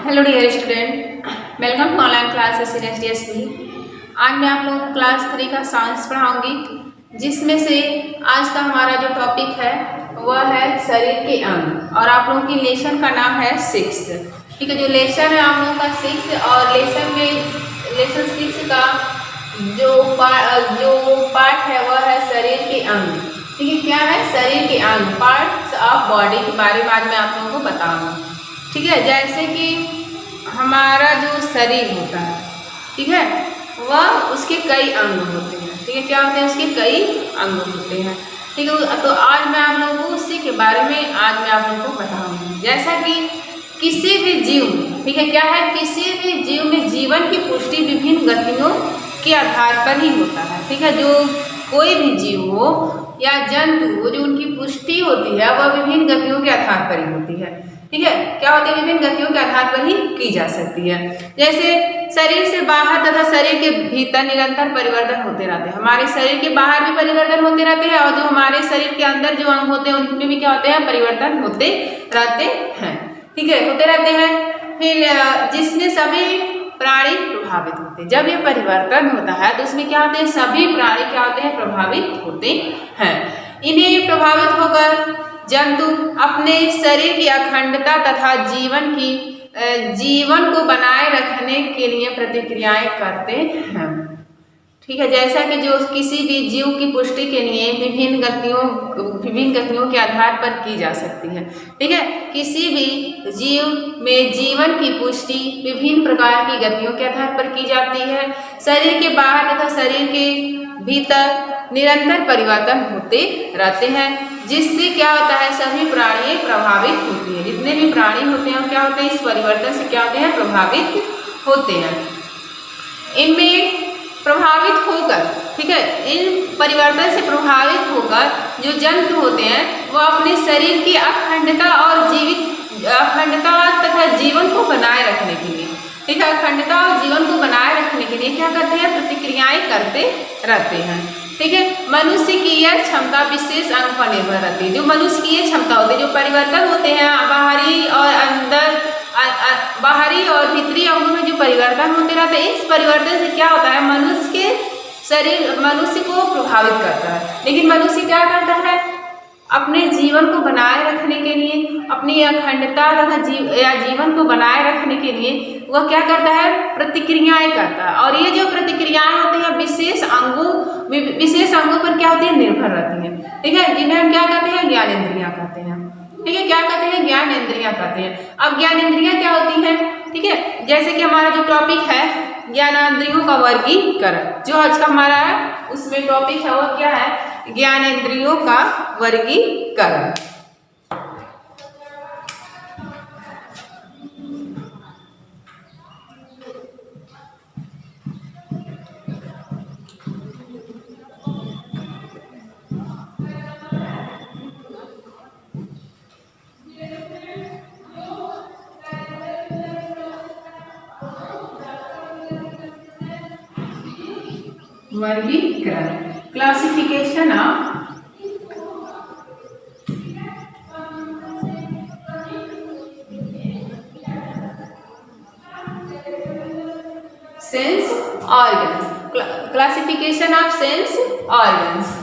Hello dear student, welcome to online classes in HDSP. आज मैं आप लोगों को क्लास 3 का साइंस पढ़ाऊंगी, जिसमें से आज का हमारा जो टॉपिक है वह है शरीर के अंग और आप लोगों की लेसन का नाम है 6। ठीक है, जो लेसन है आप लोगों का 6 और लेसन 6 का जो पार्ट है वह है शरीर के अंग। ठीक है, क्या है? शरीर के अंग, पार्ट्स ऑफ बॉडी के बारे में आज मैं आप लोगों को बताऊंगा। ठीक है, जैसे कि हमारा जो शरीर होता है, ठीक है, वह उसके कई अंग होते हैं। ठीक है, क्या होते हैं? उसके कई अंग होते हैं। ठीक है, तो आज मैं आप लोगों को उसी के बारे में आज मैं आप लोगों को बताऊंगी। जैसा कि किसी भी जीव में, ठीक है, क्या है? किसी भी जीव में जीवन की पुष्टि विभिन्न गतियों के आधार पर ही होता है। ठीक है, जो कोई भी जीव हो या जंतु हो, जो उनकी पुष्टि होती है वह विभिन्न गतियों के आधार पर ही होती है। ठीक है, क्या होती है? विभिन्न गतियों के आधार पर ही की जा सकती है। जैसे शरीर से बाहर तथा शरीर के भीतर निरंतर परिवर्तन होते रहते हैं। हमारे शरीर के बाहर भी परिवर्तन होते रहते हैं और जो हमारे शरीर के अंदर जो अंग होते हैं उनमें भी क्या होते हैं? परिवर्तन होते रहते हैं। ठीक है, होते रहते हैं। फिर जिसमें सभी प्राणी प्रभावित होते हैं। जब ये परिवर्तन होता है तो उसमें क्या होते हैं? सभी प्राणी क्या होते हैं? प्रभावित होते हैं। इन्हें प्रभावित होकर जंतु अपने शरीर की अखंडता तथा जीवन को बनाए रखने के लिए प्रतिक्रियाएं करते हैं। ठीक है, जैसा कि जो किसी भी जीव की पुष्टि के लिए विभिन्न गतियों के आधार पर की जा सकती है। ठीक है, किसी भी जीव में जीवन की पुष्टि विभिन्न प्रकार की गतियों के आधार पर की जाती है। शरीर के बाहर तथा शरीर के भीतर निरंतर परिवर्तन होते रहते हैं, जिससे क्या होता है? सभी प्राणी प्रभावित होती है। जितने भी प्राणी होते हैं क्या होते हैं? इस परिवर्तन से क्या होते हैं? प्रभावित होते हैं। इनमें प्रभावित होकर, ठीक है, इन परिवर्तन से प्रभावित होकर जो जंतु होते हैं वो अपने शरीर की अखंडता तथा जीवन को बनाए रखने के लिए, ठीक है, अखंडता और जीवन को बनाए रखने के लिए क्या करते हैं? प्रतिक्रियाएं करते रहते हैं। ठीक है, मनुष्य की यह क्षमता विशेष अंग पर निर्भर रहती है। जो मनुष्य की ये क्षमता होती है, जो परिवर्तन होते हैं बाहरी और भीतरी अंगों में जो परिवर्तन होते रहते हैं, इस परिवर्तन से क्या होता है? मनुष्य को प्रभावित करता है। लेकिन मनुष्य क्या करता है? अपने जीवन को बनाए रखने के लिए, अपनी अखंडता तथा जीवन को बनाए रखने के लिए वह क्या करता है? प्रतिक्रियाएं करता है। और ये जो प्रतिक्रियाएं होती हैं विशेष अंगों पर क्या होती है? निर्भर रहती हैं। ठीक है, जिन्हें हम क्या कहते हैं? ज्ञानेंद्रियां कहते हैं। ठीक है, क्या कहते हैं? ज्ञानेंद्रियां कहते हैं। अब ज्ञानेंद्रियां क्या होती हैं? ठीक है, जैसे कि हमारा जो टॉपिक है ज्ञानेंद्रियों का वर्गीकरण, जो आज का हमारा है उसमें टॉपिक है वो क्या है? ज्ञानेंद्रियों का वर्गीकरण। वर्गीकरण, classification of sense organs, classification of sense organs.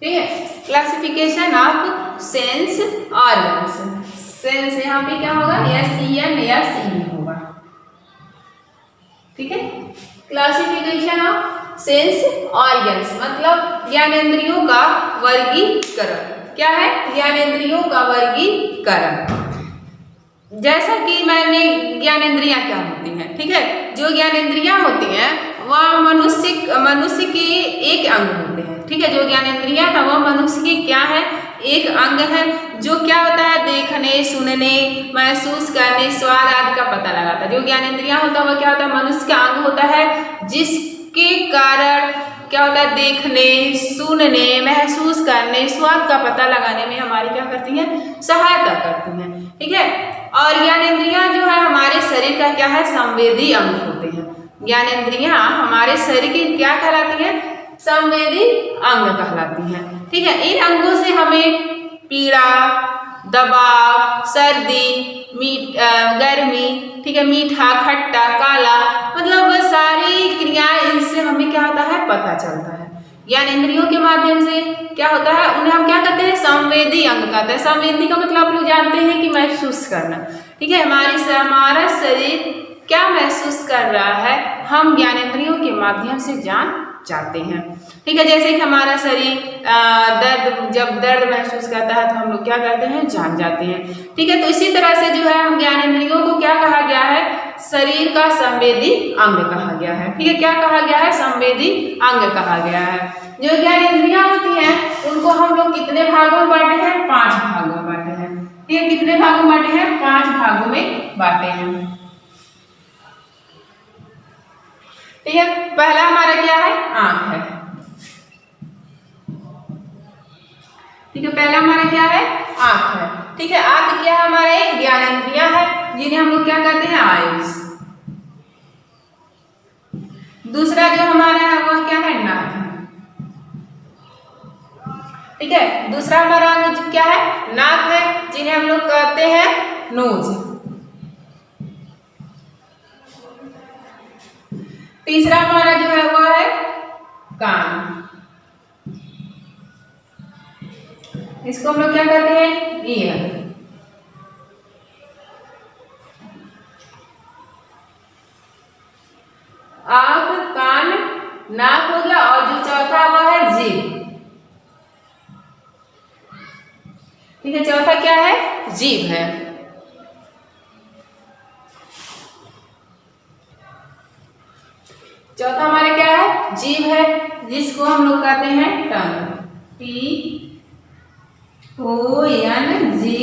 ठीक है, classification of sense organs. Sense यहाँ पे क्या होगा? SEN या CE होगा। ठीक है, क्लासिफिकेशन ऑफ सेंस ऑर्गन्स मतलब ज्ञानेंद्रियों का वर्गीकरण। क्या है? ज्ञानेंद्रियों का वर्गीकरण। जैसा कि मैंने ज्ञानेंद्रियां क्या होती हैं, ठीक है, जो ज्ञानेंद्रियां होती हैं वह मनुष्य के एक अंग होते हैं। ठीक है, जो ज्ञानेंद्रियां है वह मनुष्य की क्या है? एक अंग है, जो क्या होता है? देखने, सुनने, महसूस करने, स्वाद आदि का पता लगाता है। जो ज्ञानेंद्रियां होता है वह क्या होता है? मनुष्य का अंग होता है, जिसके कारण क्या होता है? देखने, सुनने, महसूस करने, स्वाद का पता लगाने में हमारी क्या करती हैं? सहायता करती हैं। ठीक है, और ज्ञानेंद्रियां जो है हमारे शरीर का क्या है? संवेदी अंग होते हैं। ज्ञानेंद्रियां हमारे शरीर की क्या कहलाती हैं? संवेदी अंग कहलाती हैं। ठीक है, इन अंगों से हमें पीड़ा, दबाव, सर्दी, गर्मी, ठीक है, मीठा, खट्टा, काला, मतलब सारी क्रियाएं इनसे हमें क्या होता है? पता चलता है। ज्ञानेंद्रियों के माध्यम से क्या होता है? उन्हें हम क्या कहते हैं? संवेदी अंग कहते हैं। संवेदी का मतलब आप लोग जानते हैं कि महसूस करना। ठीक है, हमारा शरीर क्या महसूस कर रहा है, हम ज्ञानेंद्रियों के माध्यम से जान जाते हैं। ठीक है, जैसे कि हमारा शरीर जब दर्द महसूस करता है तो हम लोग क्या करते हैं? जान जाते हैं। ठीक है, तो इसी तरह से जो है हम ज्ञानेंद्रियों को क्या कहा गया है? शरीर का संवेदी अंग कहा गया है। ठीक है, क्या कहा गया है? संवेदी अंग कहा गया है। जो ज्ञानेंद्रियां होती हैं उनको हम लोग कितने भागों में बांटे हैं? 5 भागों में बांटे हैं। ठीक है, कितने भागों में बांटे हैं? 5 भागों में बांटे हैं। ठीक है, पहला हमारा क्या है? आंख है। ठीक है, पहला हमारा क्या है? आंख है। ठीक है, आंख क्या है? हमारा एक ज्ञानेंद्रियां है जिन्हें हम लोग क्या कहते हैं? आईज। दूसरा जो हमारा है वह क्या है? नाक है। ठीक है, दूसरा हमारा अंग क्या है? नाक है, जिन्हें हम लोग कहते हैं नोज। तीसरा हमारा जो है वह है कान। इसको हम लोग क्या कहते हैं? ईयर। आंख, कान, नाक हो गया, और जो चौथा वह है जीभ। ठीक है, चौथा क्या है? जीभ है। चौथा हमारा क्या है? जीभ है, जिसको हम लोग कहते हैं टंग। TONGUE।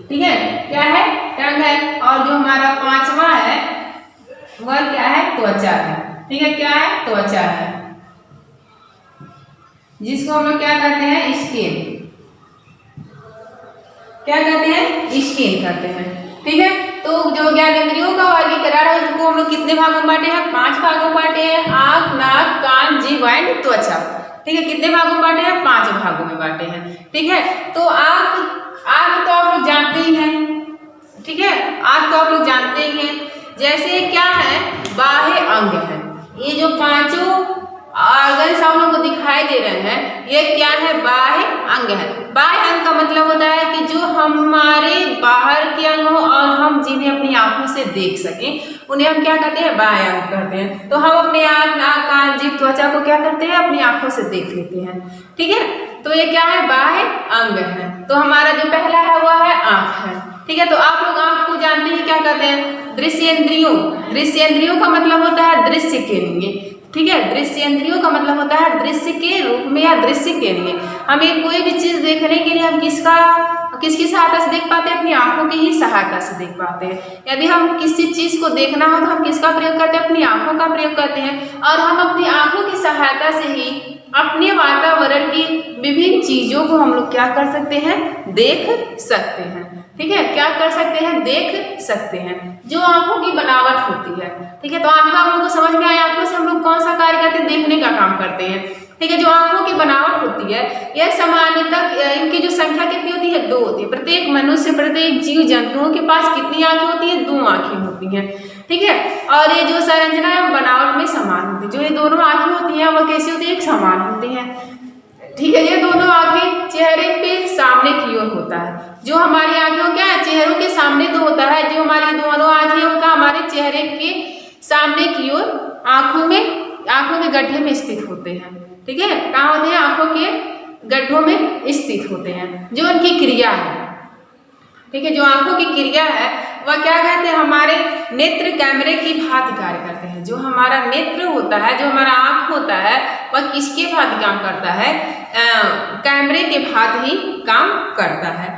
ठीक है, क्या है? टंग है। और जो हमारा पांचवा है वह क्या है? त्वचा है। ठीक है, क्या है? त्वचा है, जिसको हम लोग क्या कहते हैं? स्किन। क्या कहते हैं? स्किन कहते हैं। ठीक है, तो जो ज्ञानेंद्रियों का वर्गीकरण है उसको हम लोग कितने भागों में बांटे हैं? 5 भागों में बांटे हैं। आंख, नाक, कान, जीभ एंड त्वचा। ठीक है, कितने भागों में बांटे हैं? 5 भागों में बांटे हैं। ठीक है, तो आंख तो आप लोग जानते ही हैं। ठीक है, आंख तो आप लोग जानते ही हैं। जैसे क्या है? बाह्य अंग है। ये जो पांचों ऑर्गन्स हम लोग को दिखाई दे रहे हैं, ये क्या है? बाह्य अंग है। बाह्य अंग का मतलब होता है कि जो हमारे बाहर के अंग हो और हम जिन्हें अपनी आंखों से देख सकें, उन्हें हम क्या कहते हैं? बाह्य अंग कहते हैं। तो हम अपने आंख, नाक, कान, जीभ, त्वचा को क्या करते हैं? अपनी आंखों से देख लेते हैं। ठीक है, तो ये क्या है? बाह्य अंग है। तो हमारा जो पहला है वह है आंख है। ठीक है, तो आप लोग आंख को जानते हैं क्या कहते हैं? दृश्येंद्रियों। दृश्येंद्रियों का मतलब होता है दृश्य के लिए। ठीक है, दृश्येंद्रियों का मतलब होता है दृश्य के रूप में या दृश्य के लिए। हमें कोई भी चीज देखने के लिए हम किसकी सहायता से देख पाते हैं? अपनी आंखों की ही सहायता से देख पाते हैं। यदि हम किसी चीज को देखना हो तो हम किसका प्रयोग करते हैं? अपनी आंखों का प्रयोग करते हैं। और हम अपनी आंखों की सहायता से ही अपने वातावरण की विभिन्न चीजों को हम लोग क्या कर सकते हैं? देख सकते हैं। ठीक है, क्या कर सकते हैं? देख सकते हैं, जो आंखों की बनावट होती है। ठीक है, तो आंखें हम लोग को समझ में आया, आंखों से हम लोग कौन सा कार्य करते हैं? देखने का काम करते हैं। ठीक है, जो आंखों की बनावट होती है यह सामान्यतः इनकी जो संख्या कितनी होती है? 2 होती है। प्रत्येक मनुष्य, प्रत्येक जीव जंतुओं के पास कितनी आंखें होती है? 2 आंखें होती हैं। ठीक है, और ये जो संरचना है बनावट में समान होती है। जो ये दोनों आंखें होती हैं वह कैसी होती है? एक समान होती हैं। ठीक है, ये दोनों आंखें चेहरे पे सामने की ओर होता है। जो हमारी आंखें क्या है? चेहरों के सामने तो होता है। जो हमारी दोनों आंखें उनका हमारे चेहरे के सामने की ओर आंखों के गड्ढे में स्थित होते हैं। ठीक है, कहाँ होते हैं? आंखों के गड्ढों में स्थित होते हैं। जो उनकी क्रिया है, ठीक है, जो आंखों की क्रिया है वह क्या कहते हैं? हमारे नेत्र कैमरे की भांति कार्य करते हैं। जो हमारा नेत्र होता है, जो हमारा आंख होता है, वह किसके भांति काम करता है? कैमरे के भांति ही काम करता है।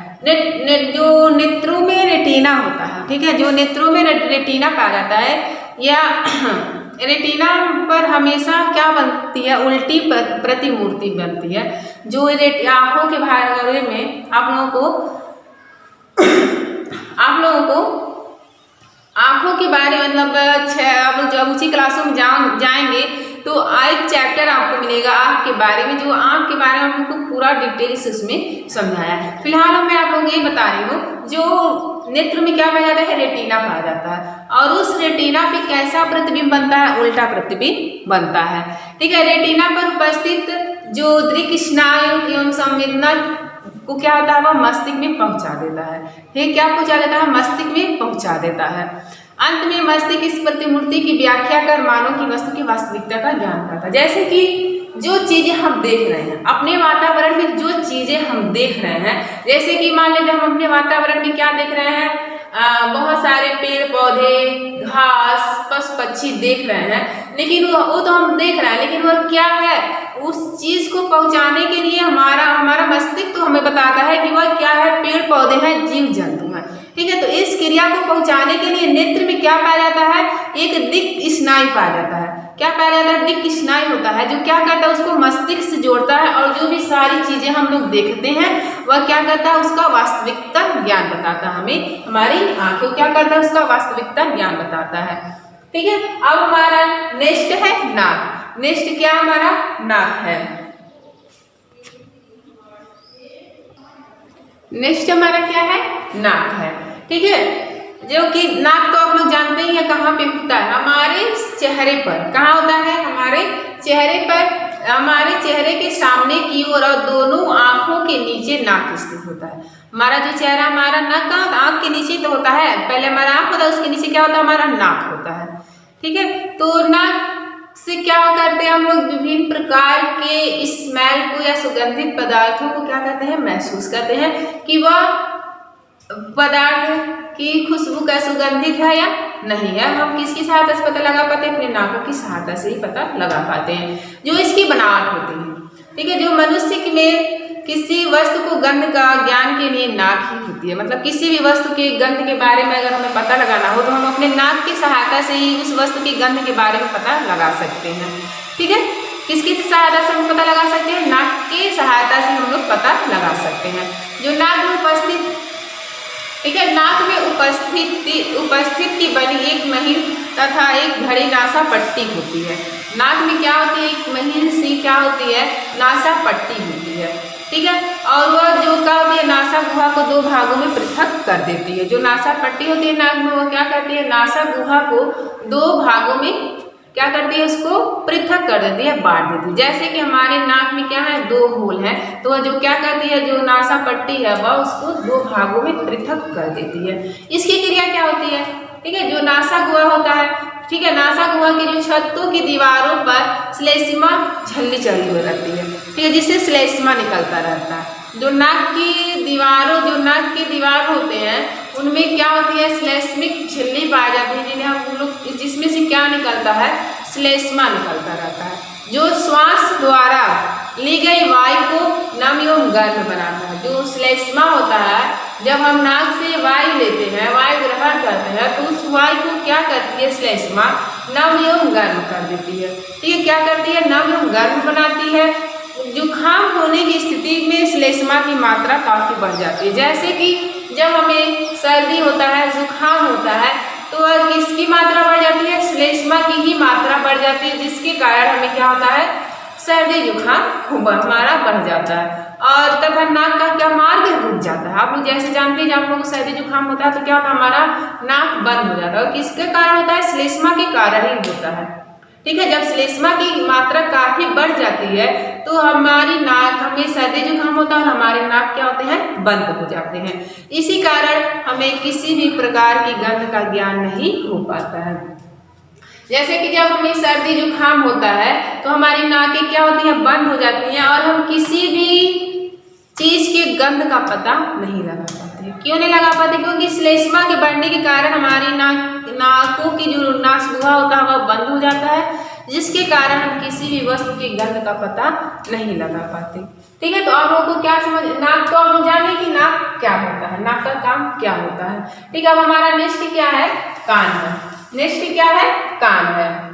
जो नेत्रों में रेटिना होता है, ठीक है, जो नेत्रों में रेटिना पाया जाता है, या रेटिना पर हमेशा क्या बनती है? उल्टी प्रतिमूर्ति बनती है। जो आंखों के बारे में आप लोगों को आंखों आँखों के बारे में मतलब आप लोग जब ऊंची क्लासों में जाएंगे तो एक चैप्टर आपको मिलेगा आँख के बारे में, जो आँख के बारे में आप लोग को पूरा डिटेल से उसमें समझाया है। फिलहाल मैं आप लोग ये बता रही हूँ, जो नेत्र में क्या पाया जाता है, रेटिना पाया जाता है, और उस रेटिना पे कैसा प्रतिबिंब बनता है, उल्टा प्रतिबिंब बनता है। ठीक है, रेटिना पर उपस्थित जो दृक स्नायु एवं संवेदना को क्या होता है, वह मस्तिष्क में पहुंचा देता है। ठीक, क्या पहुंचा देता है, मस्तिष्क में पहुंचा देता है। अंत में मस्तिष्क इस प्रतिमूर्ति की व्याख्या कर मानव की वस्तु की वास्तविकता का ज्ञान करता है। जैसे कि जो चीजें हम देख रहे हैं अपने वातावरण में, जो चीजें हम देख रहे हैं, जैसे कि मान लीजिए हम अपने वातावरण में क्या देख रहे हैं, बहुत सारे पेड़ पौधे, घास, पशु पक्षी देख रहे हैं, लेकिन वो तो हम देख रहे हैं, लेकिन वह क्या है, उस चीज को पहुंचाने के लिए हमारा मस्तिष्क तो हमें बताता है कि वह क्या है, पेड़ पौधे हैं, जीव जंतु हैं। ठीक है, तो इस क्रिया को पहुंचाने के लिए नेत्र में क्या पाया जाता है, एक दिक् स्नायु पाया जाता है। क्या पाया जाता है, दिक् स्नायु होता है, जो क्या करता है, उसको मस्तिष्क से जोड़ता है, और जो भी सारी चीजें हम लोग देखते हैं वह क्या करता है, उसका वास्तविकता ज्ञान बताता है हमें। हमारी आंखें क्या करता है, उसका वास्तविकता ज्ञान बताता है। ठीक है, अब हमारा नेक्स्ट है नाक। नेक्स्ट क्या हमारा नाक है। नेक्स्ट हमारा क्या है, नाक है। ठीक है, जो कि नाक तो आप लोग जानते ही हैं कहाँ पे होता है, हमारे चेहरे पर। कहाँ होता है, हमारे चेहरे पर, हमारे चेहरे के सामने की ओर और दोनों आंखों के नीचे नाक स्थित होता है। हमारा जो चेहरा, हमारा नाक कहाँ होता है, आंख के नीचे तो होता है, पहले हमारा आंख होता है, उसके नीचे क्या होता है, हमारा नाक होता है। ठीक है, तो नाक से क्या करते हैं हम लोग, विभिन्न प्रकार के स्मेल को या सुगंधित पदार्थों को क्या करते हैं, महसूस करते हैं कि वह पदार्थ की खुशबू का सुगंधित है या नहीं है। हम किसकी सहायता से पता लगा पाते हैं, अपने नाकों की सहायता से ही पता लगा पाते हैं, जो इसकी बनावट होती है। ठीक है, जो मनुष्य में किसी वस्तु को गंध का ज्ञान के लिए नाक ही होती है। मतलब किसी भी वस्तु के गंध के बारे में अगर हमें पता लगाना हो तो हम अपने नाक की सहायता से ही उस वस्तु के गंध के बारे में पता लगा सकते हैं। ठीक है, किसकी सहायता से हम पता लगा सकते हैं, नाक की सहायता से हम लोग पता लगा सकते हैं। जो नाक में उपस्थित, ठीक है, नाक में उपस्थित की बनी एक महीन तथा एक घड़ी नासा पट्टी होती है। नाक में क्या होती है, एक महीन सी क्या होती है, नासा पट्टी होती है। ठीक है, और वह जो क्या होती है, नासा गुहा को दो भागों में पृथक कर देती है। जो नासा पट्टी होती है नाक में, वह क्या करती है, नासा गुहा को दो भागों में क्या करती है, उसको पृथक कर देती है, बांट देती है। जैसे कि हमारे नाक में क्या है, दो होल हैं, तो वह जो क्या करती है, जो नासा पट्टी है वह उसको दो भागों में पृथक कर देती है। इसकी क्रिया क्या होती है, ठीक है, जो नासा गुहा होता है, ठीक है, नासा गुहा की जो छतों की दीवारों पर श्लेष्मा झिल्ली चढ़ी हुई रहती है। ठीक है, जिससे श्लेष्मा निकलता रहता है। जो नाक की दीवारों, जो नाक की दीवार होते हैं उनमें क्या होती है, श्लेष्मिक झिल्ली पाई जाती है, जिन्हें हम लोग, जिसमें से क्या निकलता है, श्लेष्मा निकलता रहता है, जो श्वास द्वारा ली गई वायु को नम एवं गर्म बनाता है। जो श्लेष्मा होता है, जब हम नाक से वायु लेते हैं, वायु ग्रहण करते हैं, तो उस वायु को क्या करती है, श्लेष्मा नम एवं गर्म कर देती है। ठीक है, क्या करती है, नम एवं गर्म बनाती है। जुकाम होने की स्थिति में श्लेष्मा की मात्रा काफी बढ़ जाती है। जैसे कि जब हमें सर्दी होता है, जुकाम होता है, तो किसकी मात्रा बढ़ जाती है, श्लेष्मा की ही मात्रा बढ़ जाती है, जिसके कारण हमें क्या होता है, सर्दी जुकाम हमारा बढ़ जाता है। और तथा नाक का क्या मार्ग रुक जाता है। आप लोग जैसे जानते हैं, जब आप लोगों को सर्दी जुकाम होता है तो क्या होता है, हमारा नाक बंद हो जाता है, और किसके कारण होता है, श्लेष्मा के कारण ही होता है। ठीक है, जब श्लेष्मा की मात्रा काफी बढ़ जाती है तो हमारी नाक, हमें सर्दी जुकाम होता है और हमारे नाक क्या होते हैं, बंद हो जाते हैं। इसी कारण हमें किसी भी प्रकार की गंध का ज्ञान नहीं हो पाता है। जैसे कि जब हमें सर्दी जुकाम होता है तो हमारी नाकें क्या होती हैं, बंद हो जाती हैं, और हम किसी भी चीज के गंध का पता नहीं लगा पाते। क्यों नहीं लगा पाते, क्योंकि श्लेष्मा के बढ़ने के कारण हमारी नाकों की जो नासगुहा होता है वह बंद हो जाता है, जिसके कारण हम किसी भी वस्तु के गंध का पता नहीं लगा पाते। ठीक है, तो आप लोगों को क्या समझ, नाक तो आप लोग जाने कि नाक क्या होता है, नाक का काम क्या होता है। ठीक है, अब हमारा नेक्स्ट क्या है, कान है। नेक्स्ट क्या है, कान है।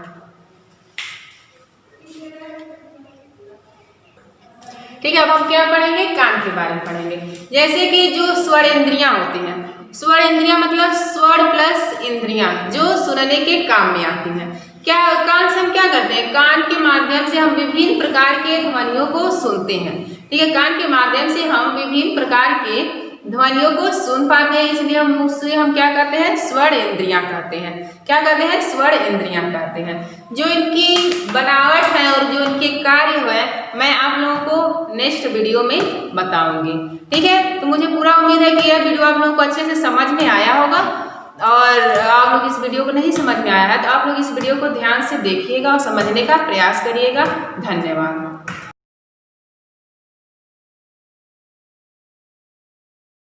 ठीक है, अब हम क्या पढ़ेंगे, कान के बारे में पढ़ेंगे। जैसे कि जो स्वर इंद्रियां होती हैं, स्वर इंद्रियां मतलब स्वर प्लस इंद्रियां जो सुनने के काम में आती हैं। क्या कान से हम क्या करते हैं? कान के माध्यम से हम विभिन्न प्रकार के ध्वनियों को सुनते हैं। ठीक है, कान के माध्यम से हम विभिन्न प्रकार के ध्वनियों को सुन पाते हैं, इसलिए हम उससे हम क्या कहते हैं? स्वर इंद्रियां कहते हैं। क्या कहते हैं? स्वर इंद्रियां कहते हैं। जो इनकी बनावट है और जो इनके कार्य है मैं आप लोगों को नेक्स्ट वीडियो में बताऊंगी। ठीक है, तो मुझे पूरा उम्मीद है कि यह वीडियो आप लोगों को अच्छे से समझ में आया होगा। और आप लोग इस वीडियो को नहीं समझ में आया है तो आप लोग इस वीडियो को ध्यान से देखिएगा और समझने का प्रयास करिएगा। धन्यवाद।